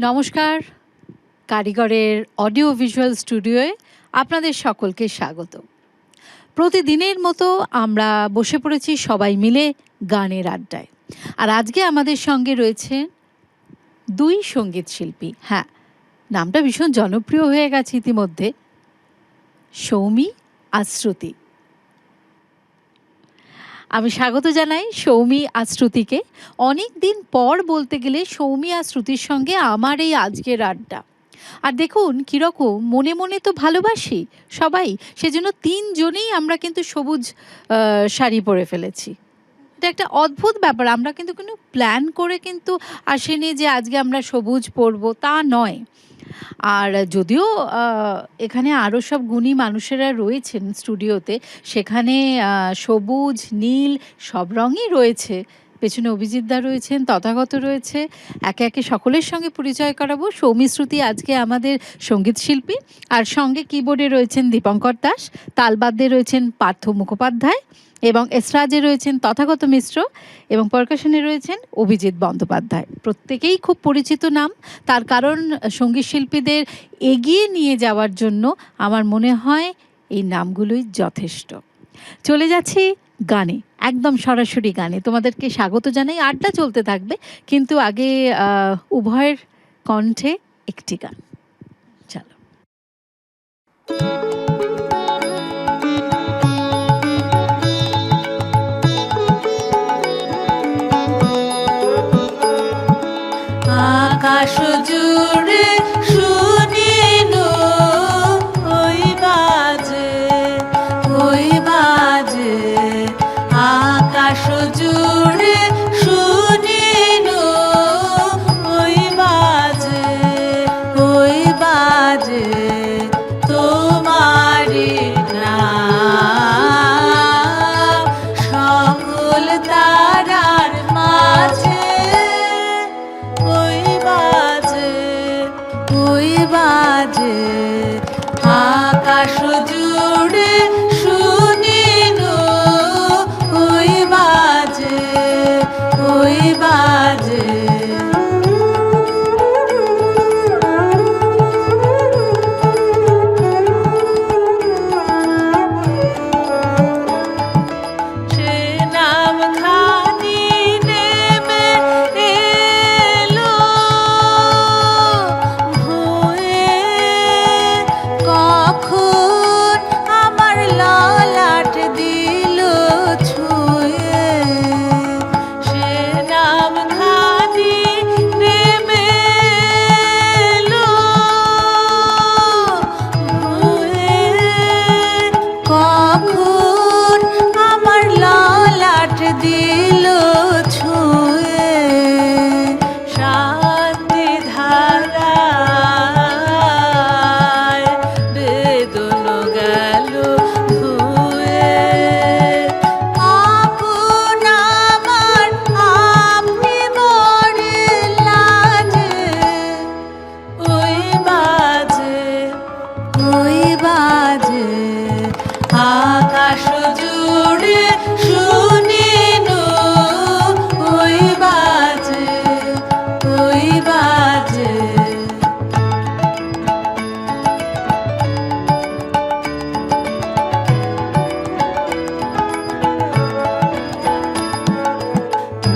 নমস্কার, কারিগরের audio visual স্টুডিওয়ে আপনাদের সকলকে স্বাগত। প্রতিদিনের মতো আমরা বসে পড়েছি সবাই মিলে গানের আড্ডায়। আর আজকে আমাদের সঙ্গে রয়েছেন দুই সঙ্গীত শিল্পী। হ্যাঁ, নামটা ভীষণ জনপ্রিয় হয়ে গেছে ইতিমধ্যে, সৌমি আর শ্রুতি। আমি স্বাগত জানাই সৌমি আর শ্রুতিকে। অনেক দিন পর বলতে গেলে সৌমি আর শ্রুতির সঙ্গে আমার এই আজকের আড্ডা। আর দেখুন কীরকম মনে মনে তো ভালোবাসি সবাই, সেজন্য তিনজনেই আমরা কিন্তু সবুজ শাড়ি পরে ফেলেছি। এটা একটা অদ্ভুত ব্যাপার, আমরা কিন্তু কোনো প্ল্যান করে কিন্তু আসেনি যে আজকে আমরা সবুজ পরবো, তা নয়। আর যদিও এখানে আরও সব গুণী মানুষেরা রয়েছেন স্টুডিওতে, সেখানে সবুজ নীল সব রঙই রয়েছে। পেছনে অভিজিৎদা রয়েছেন, তথাগত রয়েছে। একে একে সকলের সঙ্গে পরিচয় করাবো। সৌমি শ্রুতি আজকে আমাদের সঙ্গীত শিল্পী, আর সঙ্গে কিবোর্ডে রয়েছেন দীপঙ্কর দাস, তালবাদ্যে রয়েছেন পার্থ মুখোপাধ্যায়, এবং এসরাজে রয়েছেন তথাগত মিশ্র, এবং পারকাশনে রয়েছেন অভিজিৎ বন্দ্যোপাধ্যায়। প্রত্যেকেই খুব পরিচিত নাম, তার কারণ সঙ্গীত শিল্পীদের এগিয়ে নিয়ে যাওয়ার জন্য আমার মনে হয় এই নামগুলোই যথেষ্ট। চলে যাচ্ছি গানে, একদম সরাসরি গানে। তোমাদেরকে স্বাগত জানাই, আড্ডা চলতে থাকবে, কিন্তু আগে উভয়ের কণ্ঠে একটি গান। চলো। আকাশ জুড়ে শুনিনু ওই বাজে আকাশ জুড়ে শুনিনু ওই বাজে তোমারি নাম সকল তারার মাঝে ওই বাজে আকাশ জুড়ে শুনিনু ওই বাজে সে নাম খানি নেমে এলো ভুয়ে, কখন আমার ললাট দিল ছুঁয়ে। সে নাম খানি নেমে এলো ভুয়ে, কখন আমার ললাট দিল ছুঁয়ে। শান্তি ধারায় বেদন গেল ধুয়ে, আপন আমার আপনি বড় লাজে ওই বাজে আকাশ জুড়ে শুনিনু ওই বাজে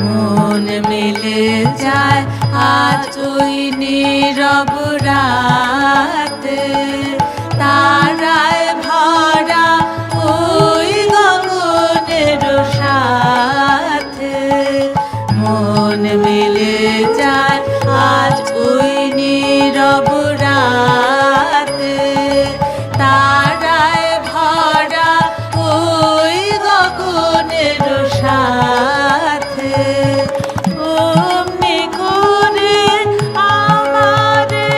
মন মিলে যায় আজ ওই নীরব রাতে, তারায় ভরা ওই গগনের সাথে। মন মিলে যায় আজ ওই নীরব রাতে, তারায় ভরা ওই গগনের সাথে। অমনি করে আমারে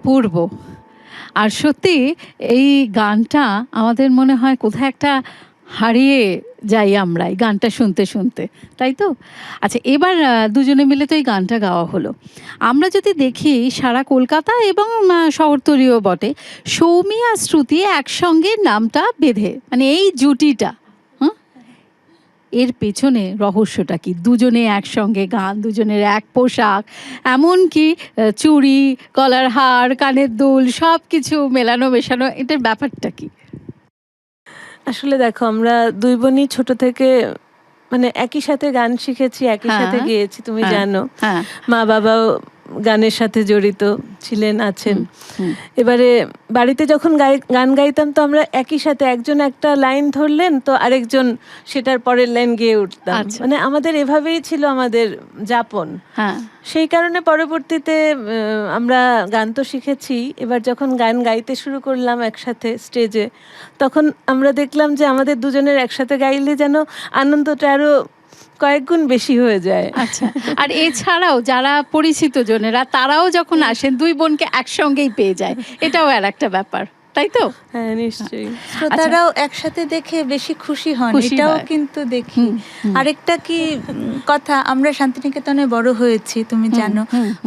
অপূর্ব। আর সত্যি এই গানটা আমাদের মনে হয় কোথায় একটা হারিয়ে যাই আমরা এই গানটা শুনতে শুনতে, তাই তো? আচ্ছা, এবার দুজনে মিলে তো এই গানটা গাওয়া হলো। আমরা যদি দেখি সারা কলকাতা এবং শহরতলিও বটে, সৌমি আর শ্রুতি একসঙ্গে নামটা বেঁধে, মানে এই জুটিটা, হ্যাঁ, এর পেছনে রহস্যটা কি? দুজনে একসঙ্গে গান, দুজনের এক পোশাক, এমনকি চুড়ি, গলার হার, কানের দুল, সব কিছু মেলানো মেশানো, এটার ব্যাপারটা কি? আসলে দেখো, আমরা দুই বোনই ছোট থেকে মানে একই সাথে গান শিখেছি, একই সাথে হ্যাঁ, গেয়েছি, তুমি হ্যাঁ, জানো। হ্যাঁ, মা বাবাও গানের সাথে জড়িত ছিলেন, আছেন। হুম, এবারে বাড়িতে যখন গান গাইতাম, তো আমরা একই সাথে একজন একটা লাইন ধরলেন তো আরেকজন সেটার পরের লাইন গেয়ে উঠতাম। আচ্ছা। মানে আমাদের এভাবেই ছিল আমাদের যাপন। হ্যাঁ, সেই কারণে পরবর্তীতে আমরা গান তো শিখেছি, এবার যখন গান গাইতে শুরু করলাম একসাথে স্টেজে, তখন আমরা দেখলাম যে আমাদের দুজনের একসাথে গাইলে যেন আনন্দটা আরো কয়েক গুণ বেশি হয়ে যায়। আচ্ছা। আর এছাড়াও যারা পরিচিত জনেরা তারাও যখন আসেন, দুই বোনকে একসঙ্গেই পেয়ে যায়, এটাও আর একটা ব্যাপার, তাই তো? হ্যাঁ, নিশ্চয়ই। শ্রোতারাও একসাথে দেখে বেশি খুশি হন, খুশি এটাও হয়। কিন্তু দেখি। আরেকটা কি কথা, আমরা শান্তিনিকেতনে বড় হয়েছি, তুমি জানো।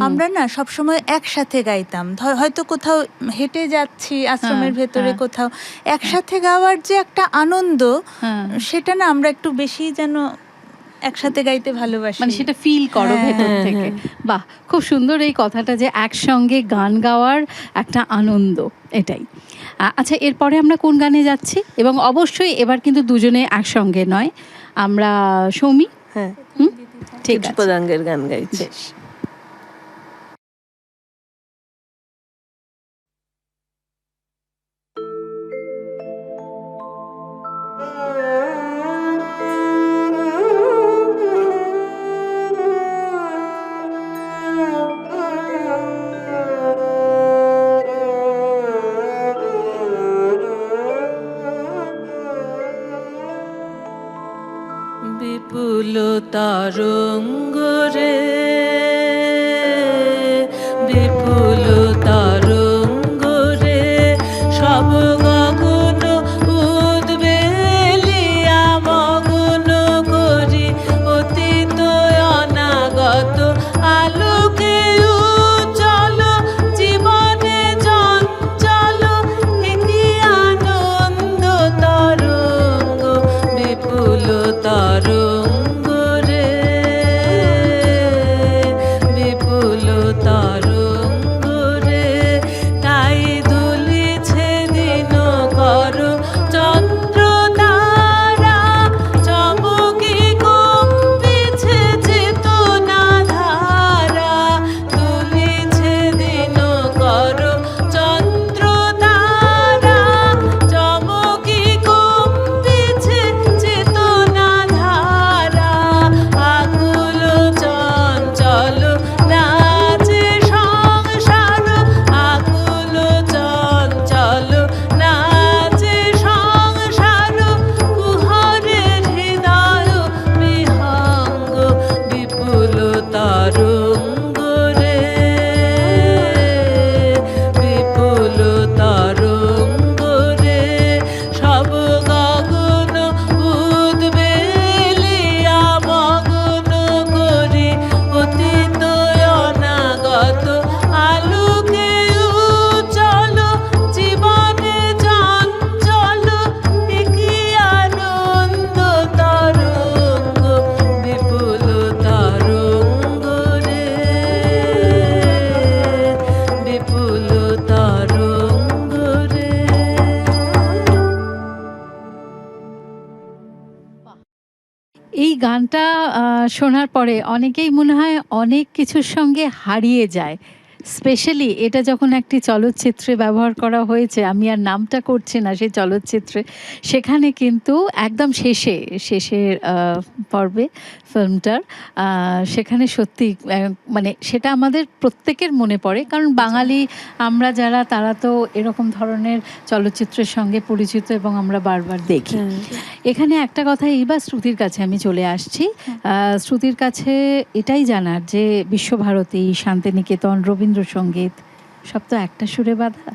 আমরা না সবসময় একসাথে গাইতাম। হয়তো কোথাও হেঁটে যাচ্ছি আশ্রমের ভেতরে, কোথাও একসাথে গাওয়ার যে একটা আনন্দ, সেটা না আমরা একটু বেশি যেন একসাথে গাইতে ভালোবাসি, মানে সেটা ফিল করো ভেতর থেকে। বাহ, খুব সুন্দর এই কথাটা যে একসঙ্গে গান গাওয়ার একটা আনন্দ, এটাই। আচ্ছা, এরপরে আমরা কোন গানে যাচ্ছি? এবং অবশ্যই এবার কিন্তু দুজনে একসঙ্গে নয়, আমরা সৌমি, হ্যাঁ, ঠিক আছে, পদাঙ্গের গান গাইছি। বেশ। বিপুল তরঙ্গ রে, বিপুল তরঙ্গ রে, সব গগন উদ্বেলিয়া মগ্ন করি, অতীত অনাগত আলোকে উজ্জ্বল, জীবনে চঞ্চল একই আনন্দ তরঙ্গ, বিপুল তরঙ্গ রে, বিপুল তরঙ্গ রে, তাই দুলিছে দিন কর চন্দ্র তারা, চমকি কম্পিছে চেতনা ধারা, দুলিছে দিন কর চন্দ্র তারা, চমকি কম্পিছে চেতনা ধারা, আকুল চঞ্চল নাচে সংসার, আকুল চঞ্চল নাচে সংসার, কুহরের হৃদয় বিহঙ্গ, বিপুল তরঙ্গ রে, বিপুল তরঙ্গ রে, সব গগন উদ্বেলিয়া মগ্ন করি, অতীত অনাগত আলোকে উজ্জ্বল, জীবনে চঞ্চল একই আনন্দ তরঙ্গ, বিপুল তরঙ্গ রে, বিপুল তরঙ্গ রে। এই গানটা শোনার পরে অনেকেই মনে হয় অনেক কিছুর সঙ্গে হারিয়ে যায়। স্পেশালি এটা যখন একটি চলচ্চিত্রে ব্যবহার করা হয়েছে, আমি আর নামটা করছি না সেই চলচ্চিত্রে, সেখানে কিন্তু একদম শেষের পর্বে ফিল্মটার, সেখানে সত্যি মানে সেটা আমাদের প্রত্যেকের মনে পড়ে, কারণ বাঙালি আমরা যারা, তারা তো এরকম ধরনের চলচ্চিত্রের সঙ্গে পরিচিত এবং আমরা বারবার দেখি। এখানে একটা কথা এইবার শ্রুতির কাছে আমি চলে আসছি। শ্রুতির কাছে এটাই জানার যে বিশ্বভারতী, শান্তিনিকেতন, রবীন্দ্রসঙ্গীত, সব তো একটা সুরে বাঁধা,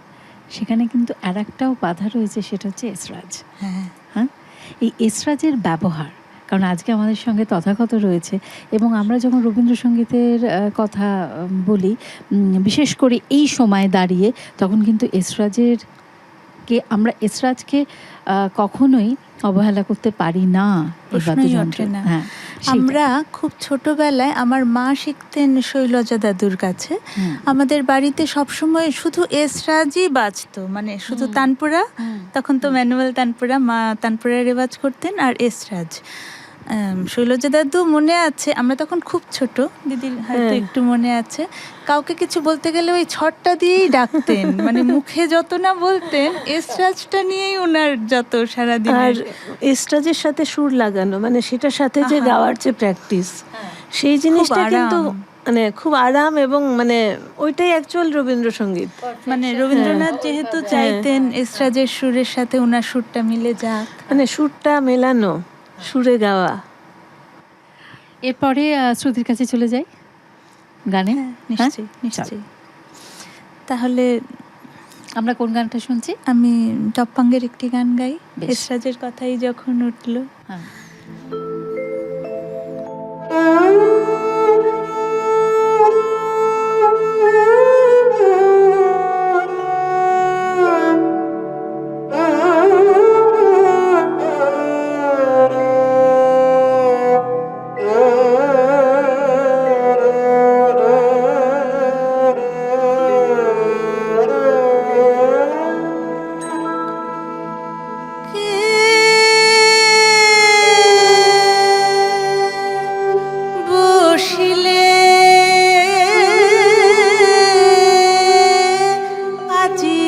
সেখানে কিন্তু আর একটাও বাধা রয়েছে, সেটা হচ্ছে এসরাজ। হ্যাঁ, হ্যাঁ, এই এসরাজের ব্যবহার, কারণ আজকে আমাদের সঙ্গে তথাগত রয়েছে এবং আমরা যখন রবীন্দ্রসঙ্গীতের কথা বলি, বিশেষ করে এই সময় দাঁড়িয়ে, তখন কিন্তু আমরা এসরাজকে কখনোই অবহেলা করতে পারি না এই প্রশ্নই বাদ্যযন্ত্রে। ওঠে না। হ্যাঁ, আমরা খুব ছোটবেলায় আমার মা শিখতেন শৈলজা দাদুর কাছে। হুম। আমাদের বাড়িতে সবসময় শুধু এসরাজই বাজতো, মানে শুধু তানপুরা, তখন তো ম্যানুয়াল তানপুরা, মা তানপুরা রেওয়াজ করতেন আর এসরাজ। শৈলজা দাদু মনে আছে, আমরা তখন খুব ছোট, দিদির হয়তো একটু মনে আছে, কাউকে কিছু বলতে গেলে ওই ছটটা দিয়েই ডাকতেন, মানে মুখে যত না বলতেন এসরাজটা নিয়েই ওনার যত সারাদিন। আর এস্ট্রাজের সাথে সুর লাগানো, মানে সেটার সাথে যে গাওয়ার যে প্র্যাকটিস, সেই জিনিসটা কিন্তু মানে খুব আরাম, এবং মানে ওইটাই অ্যাকচুয়াল রবীন্দ্রসঙ্গীত। মানে রবীন্দ্রনাথ যেহেতু চাইতেন এসরাজের সুরের সাথে ওনার সুরটা মিলে যাক, মানে সুরটা মেলানো, সুরে গাওয়া। এরপরে শ্রুতির কাছে চলে যাই গানে। নিশ্চয়ই নিশ্চয়ই। তাহলে আমরা কোন গানটা শুনছি? আমি টপ্পাঙ্গের একটি গান গাই, বেশ। এসরাজের কথাই যখন উঠলো। হ্যাঁ। বসিলে আজি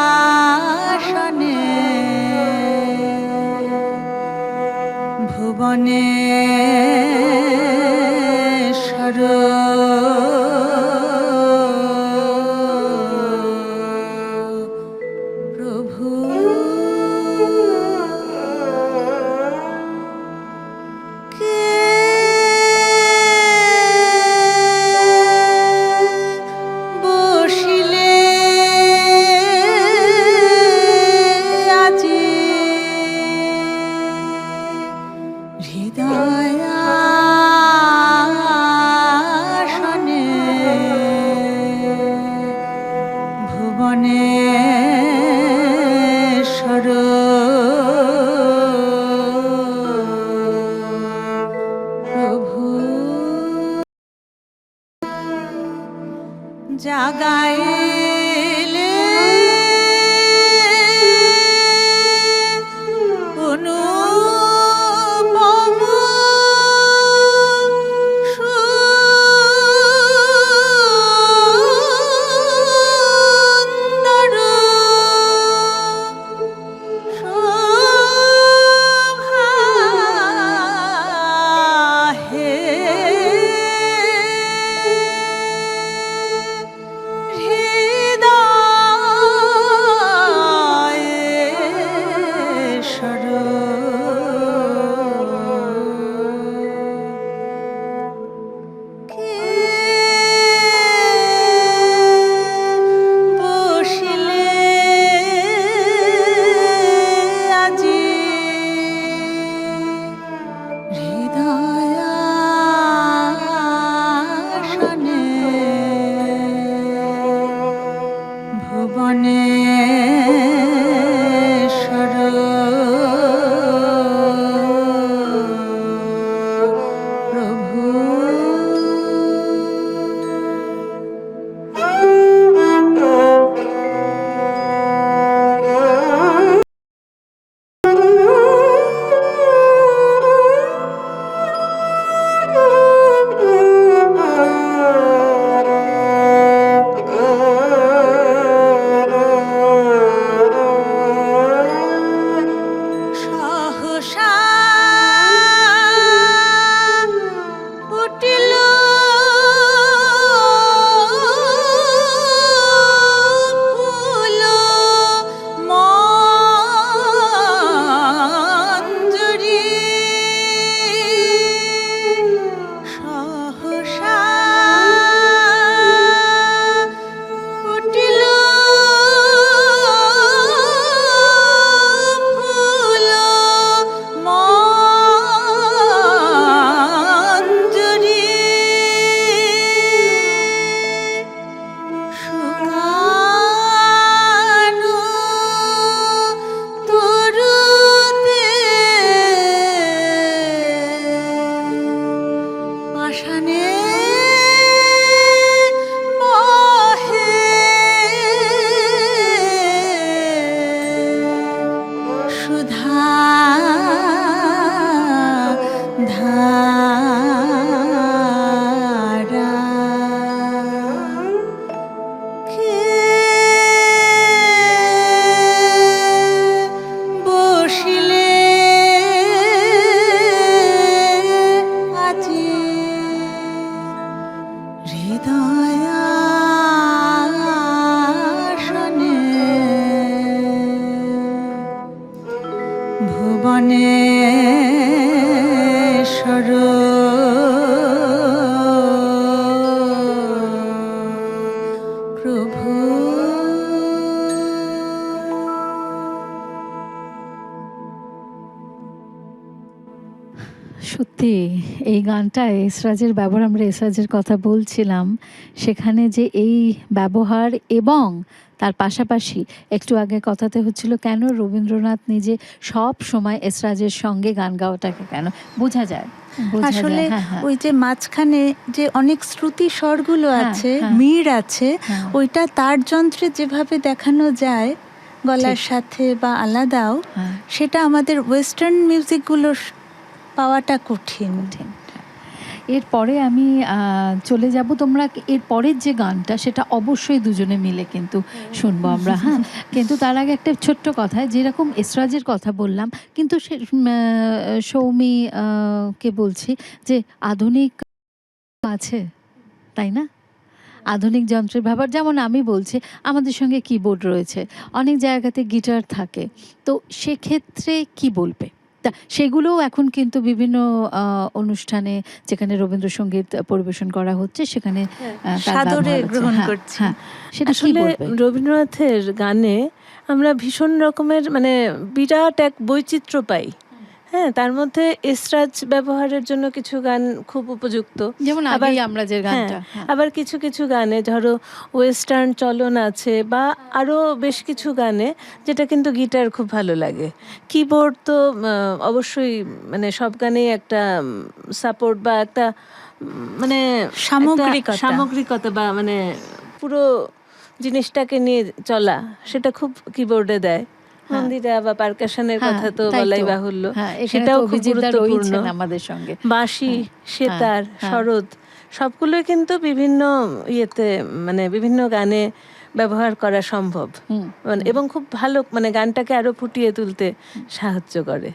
হৃদয়াসনে ভুবনেশ্বর প্রভু কে বসিলে আজি হৃদয়াসনে ভুবনেশ্বর প্রভু জাগাইলে অনুপম সুন্দর শোভা হে হে প্রভু। সত্যি এই গানটায় এসরাজের ব্যবহার, আমরা এসরাজের কথা বলছিলাম, সেখানে যে এই ব্যবহার এবং তার পাশাপাশি একটু আগে কথাতে হচ্ছিল কেন রবীন্দ্রনাথ নিজে সব সময় এসরাজের সঙ্গে গান গাওয়াটাকে কেন বোঝা যায়, বোঝা আসলে যায়। হ্যাঁ, হ্যাঁ, ওই যে মাঝখানে যে অনেক শ্রুতি স্বরগুলো হ্যাঁ, আছে, হ্যাঁ। মিড় আছে, হ্যাঁ। ওইটা তার যন্ত্রে যেভাবে দেখানো যায় গলার ঠিক। সাথে বা আলাদাও, হ্যাঁ। সেটা আমাদের ওয়েস্টার্ন মিউজিকগুলো পাওয়াটা কঠিন। ঠিক। এরপরে আমি চলে যাব, তোমরা এর পরের যে গানটা সেটা অবশ্যই দুজনে মিলে কিন্তু শুনবো আমরা। হ্যাঁ, কিন্তু তার আগে একটা ছোট্ট কথা, যেরকম এসরাজের কথা বললাম, কিন্তু সৌমি কে বলছি যে আধুনিক আছে, তাই না? আধুনিক যন্ত্রের ব্যবহার, যেমন আমি বলছি আমাদের সঙ্গে কিবোর্ড রয়েছে, অনেক জায়গাতে গিটার থাকে, তো সেক্ষেত্রে কি বলবে? তা সেগুলোও এখন কিন্তু বিভিন্ন অনুষ্ঠানে যেখানে রবীন্দ্রসঙ্গীত পরিবেশন করা হচ্ছে সেখানে তার সাদরে ব্যবহার হচ্ছে। গ্রহণ হ্যাঁ, করছি। হ্যাঁ, সেটা কি আসলে বলবে? রবীন্দ্রনাথের গানে আমরা ভীষণ রকমের মানে বিরাট এক বৈচিত্র্য পাই। হ্যাঁ, তার মধ্যে এসরাজ ব্যবহারের জন্য কিছু গান খুব উপযুক্ত, যেমন আবার আগেই আমরা যে গানটা, হ্যাঁ, আবার কিছু কিছু গানে ধরো ওয়েস্টার্ন চলন আছে, বা আরও বেশ কিছু গানে যেটা কিন্তু গিটার খুব ভালো লাগে। কিবোর্ড তো অবশ্যই মানে সব গানেই একটা সাপোর্ট বা একটা মানে একটা সামগ্রিকতা। সামগ্রিকতা বা মানে পুরো জিনিসটাকে নিয়ে চলা, সেটা খুব কিবোর্ডে দেয়। মন্দিরা বা পারকাশনের হ্যাঁ, কথা তো তাই বলাই তো। বাহুল্য, হ্যাঁ, এখানে তো সেটাও খুব অভিজিৎদা গুরুত্বপূর্ণ। রয়েছেন আমাদের সঙ্গে। বাঁশি, সেতার, হ্যাঁ। সরোদ সবগুলোই কিন্তু বিভিন্ন ইয়েতে মানে বিভিন্ন গানে ব্যবহার করা সম্ভব। এবং খুব ভালো মানে গানটাকে আরো ফুটিয়ে তুলতে সাহায্য করে।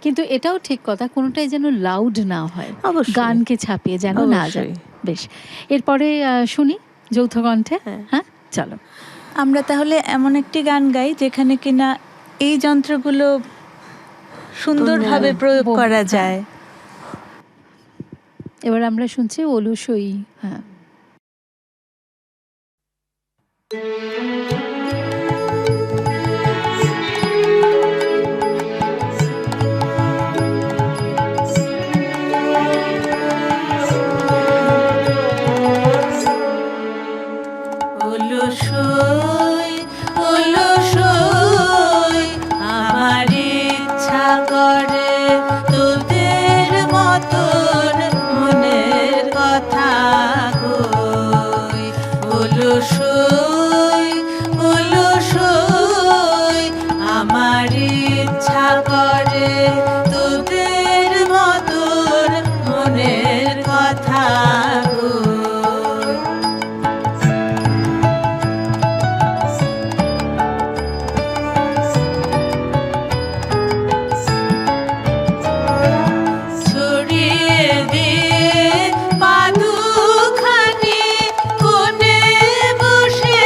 কিন্তু এটাও ঠিক কথা, কোনোটাই যেন লাউড না হয়, অবশ্যই। গানকে ছাপিয়ে যেন না যায়। অবশ্যই। বেশ, এরপরে শুনি যৌথ কণ্ঠে। হ্যাঁ। হ্যাঁ, চলো। আমরা তাহলে এমন একটি গান গাই যেখানে কিনা এই যন্ত্রগুলো সুন্দরভাবে প্রয়োগ করা হ্যাঁ। যায়। এবার আমরা শুনছি অলুসই। হ্যাঁ, অলসই অলসই আমার ইচ্ছা করে তোদের মতন মনের কথা কই। অলসই অলসই আমার ইচ্ছা করে তোদের মতন মনের কথা কই। ছড়িয়ে দিয়ে পাদুখানি কোণে বসে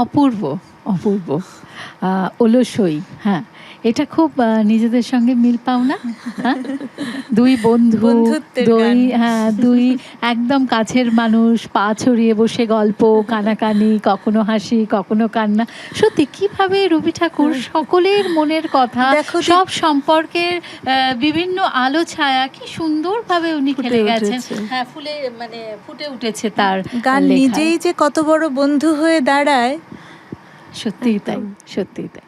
অপূর্ব, অপূর্ব। অলসই, হ্যাঁ, এটা খুব নিজেদের সঙ্গে মিল পাও না? হ্যাঁ, দুই বন্ধু, বন্ধুত্বের গান। হ্যাঁ, দুই একদম কাছের মানুষ, পা ছড়িয়ে বসে গল্প, কানাকানি, কখনো হাসি, কখনো কান্না। সত্যি কিভাবে রবি ঠাকুর সকলের মনের কথা, দেখো সব সম্পর্কের বিভিন্ন আলো ছায়া কি সুন্দরভাবে উনি ফুটে খেলে গেছেন। উঠেছে। হ্যাঁ, মানে ফুটে উঠেছে তার গান লেখায়। নিজেই যে কত বড় বন্ধু হয়ে দাঁড়ায়। সত্যিই তাই, সত্যিই তাই।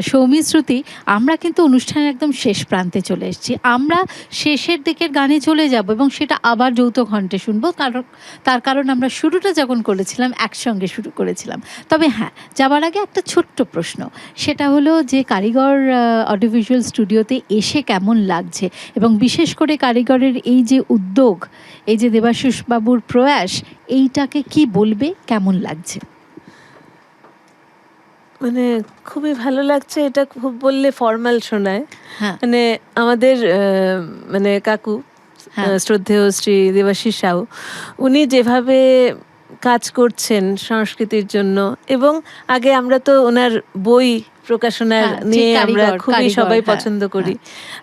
সৌমি, শ্রুতি, আমরা কিন্তু অনুষ্ঠানের একদম শেষ প্রান্তে চলে এসেছি। আমরা শেষের দিকের গানে চলে যাব এবং সেটা আবার যৌথ কণ্ঠে শুনবো, কারণ তার কারণ আমরা শুরুটা যখন করেছিলাম একসঙ্গে শুরু করেছিলাম। তবে হ্যাঁ, যাবার আগে একটা ছোট্ট প্রশ্ন, সেটা হলো যে কারিগর অডিওভিজুয়াল স্টুডিওতে এসে কেমন লাগছে, এবং বিশেষ করে কারিগরের এই যে উদ্যোগ, এই যে দেবাশিস বাবুর প্রয়াস, এইটাকে কি বলবে, কেমন লাগছে? মানে খুবই ভালো লাগছে। এটা খুব বললে ফর্মাল শোনায়। হ্যাঁ, মানে আমাদের মানে কাকু, হ্যাঁ। শ্রদ্ধেয় শ্রী দেবাশিস সাউ, উনি যেভাবে কাজ করছেন সংস্কৃতির জন্য, এবং আগে আমরা তো ওনার বই প্রকাশনার হ্যাঁ, যে নিয়ে আমরা কারিগর, খুবই কারিগর, সবাই হ্যাঁ, পছন্দ করি।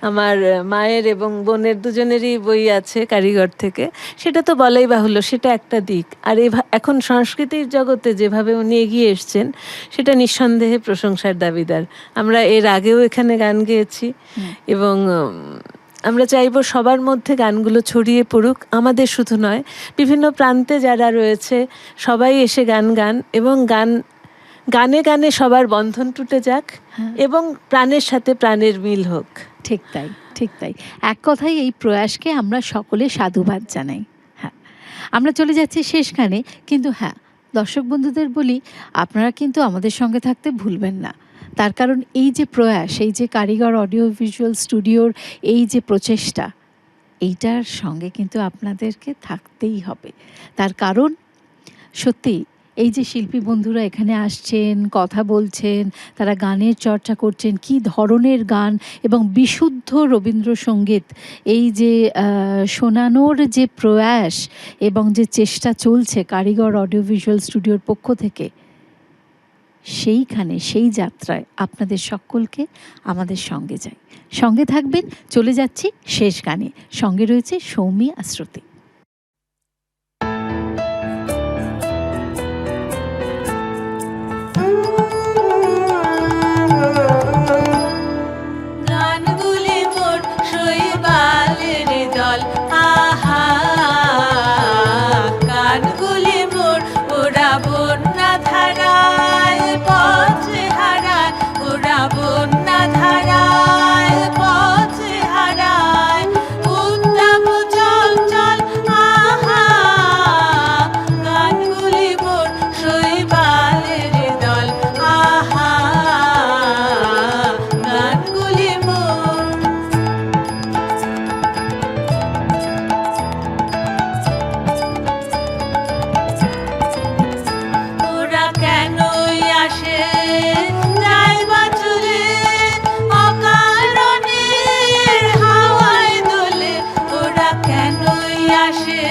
আমার মায়ের এবং বোনের দুজনেরই বই আছে কারিগর থেকে। সেটা তো বলাই বাহুল্য, সেটা একটা দিক। আর এখন সংস্কৃতির জগতে যেভাবে উনি এগিয়ে এসছেন, সেটা নিঃসন্দেহে প্রশংসার দাবিদার। আমরা এর আগেও এখানে গান গেয়েছি, এবং আমরা চাইবো সবার মধ্যে গানগুলো ছড়িয়ে পড়ুক। আমাদের শুধু নয়, বিভিন্ন প্রান্তে যারা রয়েছে সবাই এসে গান গান, এবং গানে গানে সবার বন্ধন টুটে যাক, এবং প্রাণের সাথে প্রাণের মিল হোক। ঠিক তাই, ঠিক তাই। এক কথায় এই প্রয়াসকে আমরা সকলে সাধুবাদ জানাই। হ্যাঁ, আমরা চলে যাচ্ছি শেষ গানে, কিন্তু হ্যাঁ, দর্শক বন্ধুদের বলি, আপনারা কিন্তু আমাদের সঙ্গে থাকতে ভুলবেন না। তার কারণ এই যে প্রয়াস, এই যে কারিগর অডিও ভিজুয়াল স্টুডিওর এই যে প্রচেষ্টা, এইটার সঙ্গে কিন্তু আপনাদেরকে থাকতেই হবে। তার কারণ সত্যি এই যে শিল্পী বন্ধুরা এখানে আসছেন, কথা বলছেন, তারা গানের চর্চা করছেন, কী ধরনের গান, এবং বিশুদ্ধ রবীন্দ্রসঙ্গীত এই যে শোনানোর যে প্রয়াস এবং যে চেষ্টা চলছে কারিগর অডিও ভিজুয়াল স্টুডিওর পক্ষ থেকে, সেইখানে সেই যাত্রায় আপনাদের সকলকে আমাদের সঙ্গে যাই, সঙ্গে থাকবেন। চলে যাচ্ছি শেষ গানে, সঙ্গে রয়েছে সৌমি আর শ্রুতি। গানগুলি মোর শৈবালের দল, আহা, গানগুলি মোর ওরা বন্যা ধারায় পথে হারায়, ওরা বন্যা ধারায় পথে হারায়, উত্তাপ চঞ্চল, আহা, গানগুলি মোর শৈবালের দল, আহা, গানগুলি মোর। ওরা কেনই আসে যায় বা চলে, অকারণে হাওয়ায় দোলে, ওরা কেনই আসে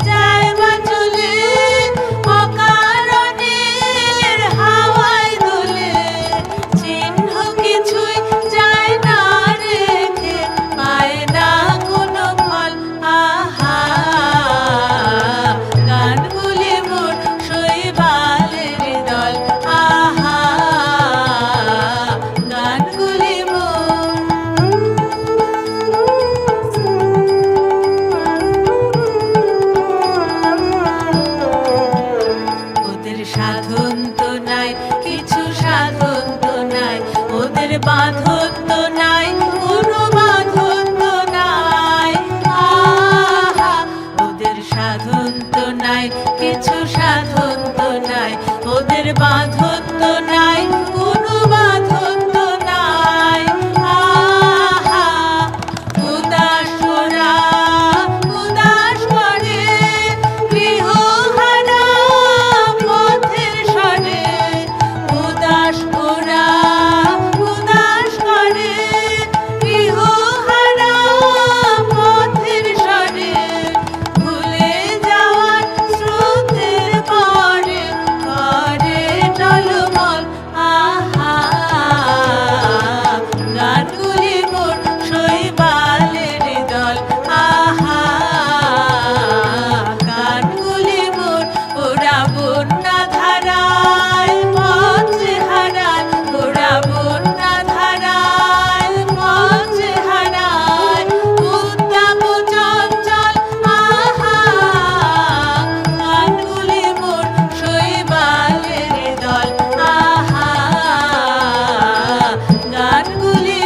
যায় বা চলে, অকারণে হাওয়ায় দোলে, চিহ্ন কিছুই যায় না রেখে, পায় না কোনো ফল, আহা, গানগুলি মোর শৈবালের দল, আহা, গানগুলি মোর। ওদের সাধন তো নাই, কিছু সাধন তো নাই, ওদের বাঁধন তো নাই, কোনো বাঁধন তো নাই, আহা, ওদের সাধন তো নাই, কিছু সাধন তো নাই, ওদের বাঁধন তো নাই, কোনো বাঁধন তো নাই, আহা, উদাস ওরা উদাস করে গৃহহারা পথের স্বরে, উদাস ওরা উদাস করে গানগুলি